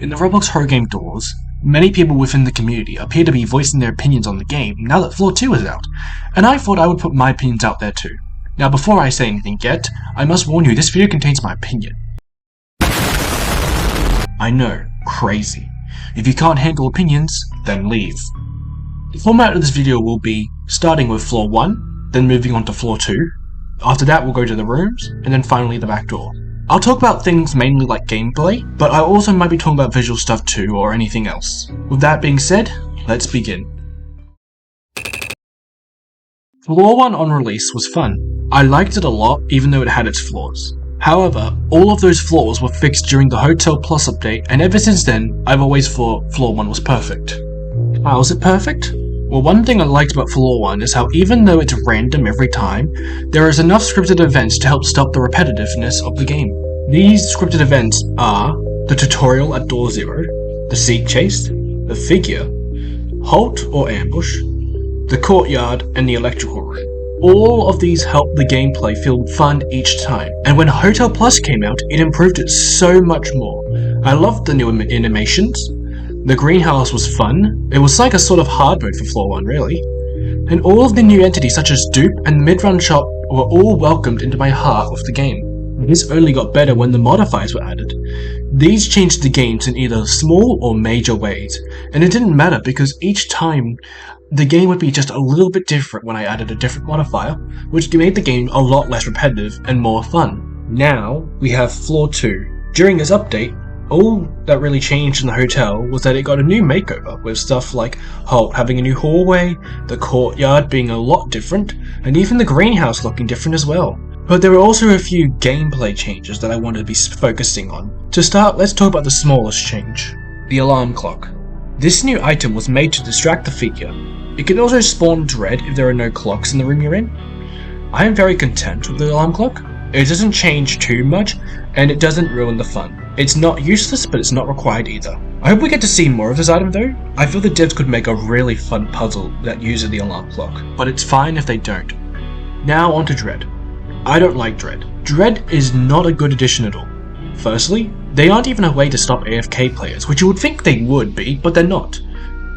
In the Roblox horror game Doors, many people within the community appear to be voicing their opinions on the game now that Floor 2 is out, and I thought I would put my opinions out there too. Now before I say anything yet, I must warn you this video contains my opinion. I know, crazy. If you can't handle opinions, then leave. The format of this video will be starting with Floor 1, then moving on to Floor 2. After that we'll go to the rooms, and then finally the back door. I'll talk about things mainly like gameplay, but I also might be talking about visual stuff too, or anything else. With that being said, let's begin. Floor 1 on release was fun. I liked it a lot, even though it had its flaws. However, all of those flaws were fixed during the Hotel Plus update, and ever since then, I've always thought Floor 1 was perfect. How is it perfect? Well, one thing I liked about Floor 1 is how even though it's random every time, there is enough scripted events to help stop the repetitiveness of the game. These scripted events are the tutorial at Door 0, the seek chase, the figure, halt or ambush, the courtyard, and the electrical room. All of these help the gameplay feel fun each time, and when Hotel Plus came out, it improved it so much more. I loved the new animations. The greenhouse was fun. It was like a sort of hard mode for Floor 1 really. And all of the new entities such as Dupe and the mid-run shop were all welcomed into my heart of the game. This only got better when the modifiers were added. These changed the games in either small or major ways, and it didn't matter because each time the game would be just a little bit different when I added a different modifier, which made the game a lot less repetitive and more fun. Now we have Floor 2. During this update, all that really changed in the hotel was that it got a new makeover, with stuff like Halt having a new hallway, the courtyard being a lot different, and even the greenhouse looking different as well. But there were also a few gameplay changes that I wanted to be focusing on. To start, let's talk about the smallest change, the alarm clock. This new item was made to distract the figure. It can also spawn dread if there are no clocks in the room you're in. I am very content with the alarm clock. It doesn't change too much, and it doesn't ruin the fun. It's not useless, but it's not required either. I hope we get to see more of this item though. I feel the devs could make a really fun puzzle that uses the alarm clock, but it's fine if they don't. Now on to Dread. I don't like Dread. Dread is not a good addition at all. Firstly, they aren't even a way to stop AFK players, which you would think they would be, but they're not.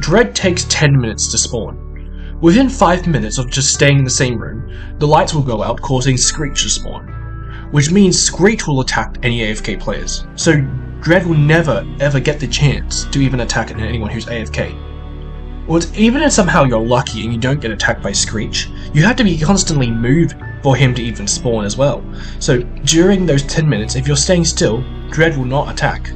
Dread takes 10 minutes to spawn. Within 5 minutes of just staying in the same room, the lights will go out, causing Screech to spawn, which means Screech will attack any AFK players, so Dread will never ever get the chance to even attack anyone who's AFK. Or even if somehow you're lucky and you don't get attacked by Screech, you have to be constantly moving for him to even spawn as well. So during those 10 minutes, if you're staying still, Dread will not attack.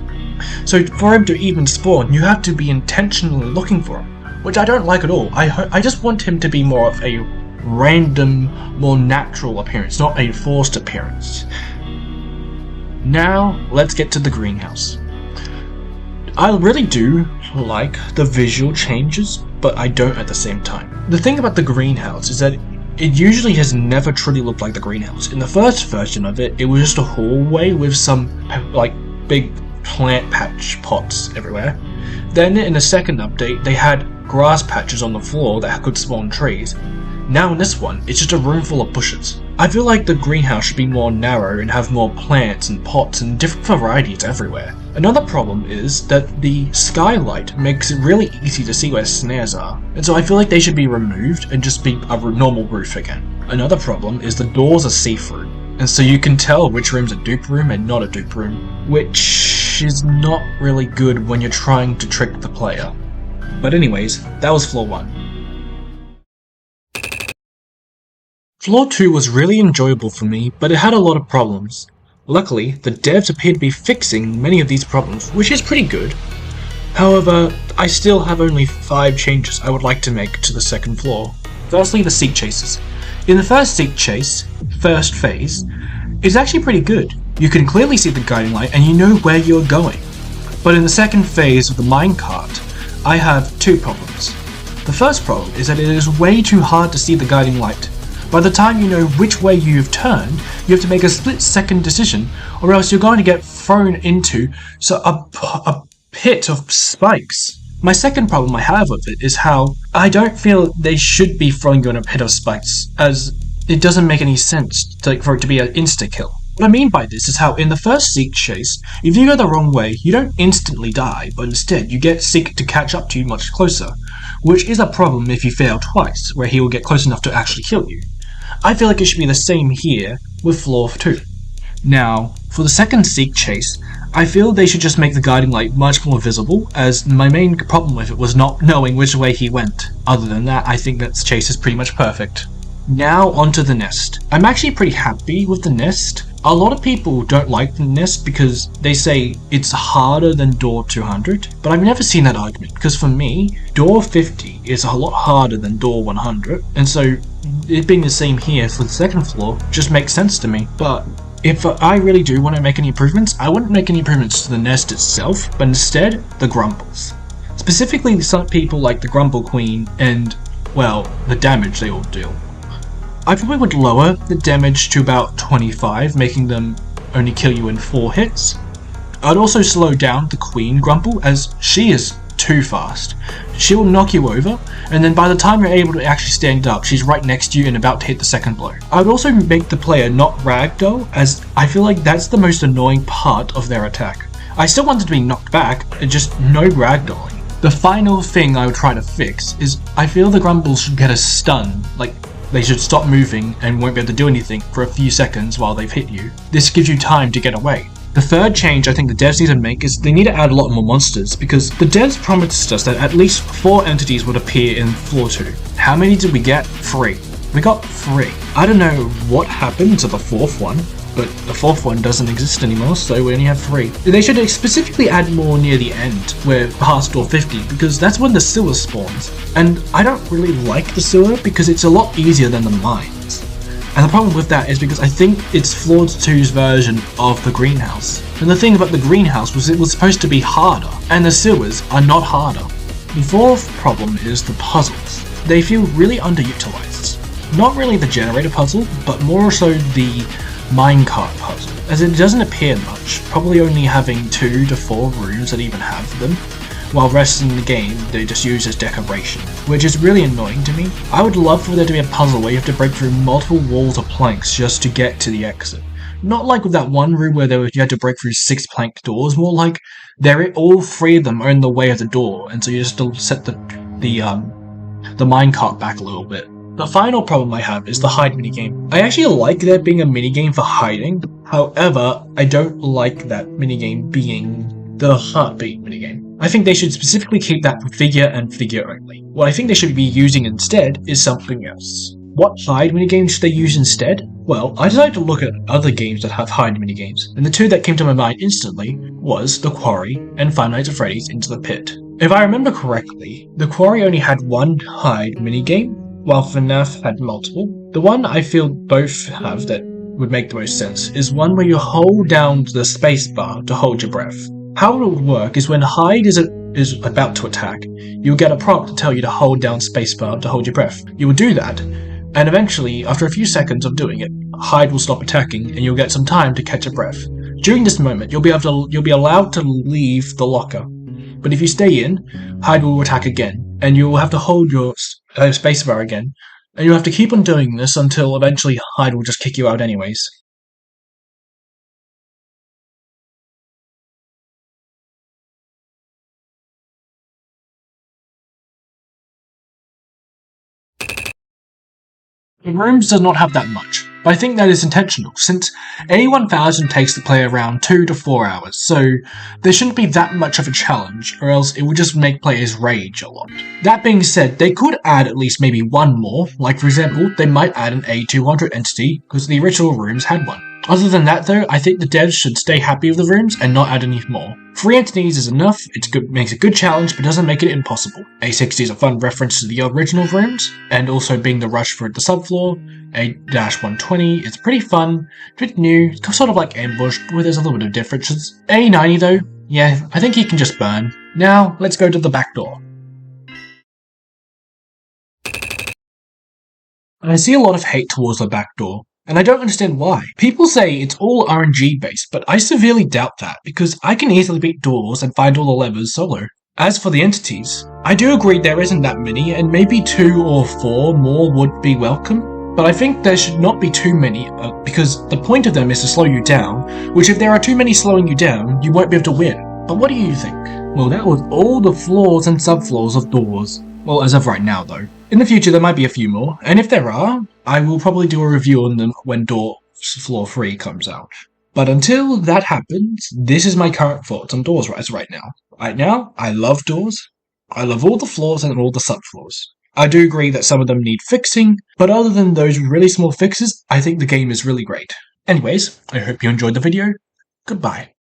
So for him to even spawn, you have to be intentionally looking for him, which I don't like at all. I just want him to be more of a random, more natural appearance, not a forced appearance. Now, let's get to the greenhouse. I really do like the visual changes, but I don't at the same time. The thing about the greenhouse is that it usually has never truly looked like the greenhouse. In the first version of it, it was just a hallway with some, like, big plant patch pots everywhere. Then in the second update, they had grass patches on the floor that could spawn trees. Now in this one, it's just a room full of bushes. I feel like the greenhouse should be more narrow and have more plants and pots and different varieties everywhere. Another problem is that the skylight makes it really easy to see where snares are, and so I feel like they should be removed and just be a normal roof again. Another problem is the doors are see-through, and so you can tell which room's a dupe room and not a dupe room, which is not really good when you're trying to trick the player. But anyways, that was Floor 1. Floor 2 was really enjoyable for me, but it had a lot of problems. Luckily, the devs appear to be fixing many of these problems, which is pretty good. However, I still have only 5 changes I would like to make to the second floor. Firstly, the seek chases. In the first seek chase, first phase, it's actually pretty good. You can clearly see the guiding light and you know where you're going. But in the second phase of the minecart, I have 2 problems. The first problem is that it is way too hard to see the guiding light. By the time you know which way you've turned, you have to make a split-second decision, or else you're going to get thrown into a pit of spikes. My second problem I have with it is how I don't feel they should be throwing you in a pit of spikes, as it doesn't make any sense for it to be an insta-kill. What I mean by this is how in the first Seek chase, if you go the wrong way, you don't instantly die, but instead you get Seek to catch up to you much closer, which is a problem if you fail twice, where he will get close enough to actually kill you. I feel like it should be the same here with Flaw 2. Now, for the second Seek chase, I feel they should just make the guiding light much more visible, as my main problem with it was not knowing which way he went. Other than that, I think that chase is pretty much perfect. Now onto the nest. I'm actually pretty happy with the nest. A lot of people don't like the nest because they say it's harder than Door 200, but I've never seen that argument because for me, Door 50 is a lot harder than Door 100, and so it being the same here for the second floor just makes sense to me. But if I really do want to make any improvements, I wouldn't make any improvements to the nest itself, but instead the grumbles. Specifically, some people like the Grumble Queen and, well, the damage they all deal. I probably would lower the damage to about 25, making them only kill you in 4 hits. I'd also slow down the Queen Grumble, as she is too fast. She will knock you over, and then by the time you're able to actually stand up, she's right next to you and about to hit the second blow. I would also make the player not ragdoll, as I feel like that's the most annoying part of their attack. I still want them to be knocked back, and just no ragdolling. The final thing I would try to fix is I feel the Grumbles should get a stun, like they should stop moving and won't be able to do anything for a few seconds while they've hit you. This gives you time to get away. The third change I think the devs need to make is they need to add a lot more monsters, because the devs promised us that at least 4 entities would appear in Floor 2. How many did we get? 3. We got 3. I don't know what happened to the 4th one, but the 4th one doesn't exist anymore, so we only have 3. They should specifically add more near the end, where past Door 50, because that's when the sewer spawns. And I don't really like the sewer because it's a lot easier than the mines. And the problem with that is because I think it's Floor 2's version of the greenhouse. And the thing about the greenhouse was it was supposed to be harder, and the sewers are not harder. The 4th problem is the puzzles. They feel really underutilized. Not really the generator puzzle, but more so the minecart puzzle, as it doesn't appear much, probably only having 2 to 4 rooms that even have them, while rest in the game they just use as decoration, which is really annoying to me. I would love for there to be a puzzle where you have to break through multiple walls of planks just to get to the exit. Not like with that one room where you had to break through 6 plank doors, more like all 3 of them are in the way of the door, and so you just set the minecart back a little bit. The final problem I have is the hide minigame. I actually like there being a minigame for hiding, however, I don't like that minigame being the heartbeat minigame. I think they should specifically keep that for figure and figure only. What I think they should be using instead is something else. What hide minigame should they use instead? Well, I decided to look at other games that have hide minigames, and the 2 that came to my mind instantly was The Quarry and Five Nights at Freddy's Into the Pit. If I remember correctly, The Quarry only had 1 hide minigame, while FNAF had multiple. The one I feel both have that would make the most sense is one where you hold down the spacebar to hold your breath. How it would work is when hide is about to attack, you'll get a prompt to tell you to hold down spacebar to hold your breath. You will do that, and eventually, after a few seconds of doing it, hide will stop attacking and you'll get some time to catch a breath. During this moment, you'll be allowed to leave the locker. But if you stay in, hide will attack again, and you will have to hold your spacebar again, and you'll have to keep on doing this until eventually hide will just kick you out anyways. The rooms does not have that much, but I think that is intentional, since A1000 takes the player around 2 to 4 hours, so there shouldn't be that much of a challenge, or else it would just make players rage a lot. That being said, they could add at least maybe 1 more, like for example, they might add an A200 entity, because the original rooms had one. Other than that though, I think the devs should stay happy with the rooms and not add any more. 3 entities is enough, makes a good challenge but doesn't make it impossible. A60 is a fun reference to the original rooms, and also being the rush for the subfloor. A-120 is pretty fun, a bit new, sort of like Ambush, where there's a little bit of differences. A90 though, yeah, I think he can just burn. Now, let's go to the Backdoor. I see a lot of hate towards the Backdoor, and I don't understand why. People say it's all RNG based, but I severely doubt that, because I can easily beat doors and find all the levers solo. As for the entities, I do agree there isn't that many, and maybe 2 or 4 more would be welcome, But I think there should not be too many, because the point of them is to slow you down, which if there are too many slowing you down, you won't be able to win. But what do you think? Well, that was all the flaws and subflaws of doors. Well, as of right now, though. In the future, there might be a few more, and if there are, I will probably do a review on them when Door Floor 3 comes out. But until that happens, this is my current thoughts on doors right now. Right now, I love doors. I love all the flaws and all the subflaws. I do agree that some of them need fixing, but other than those really small fixes, I think the game is really great. Anyways, I hope you enjoyed the video. Goodbye.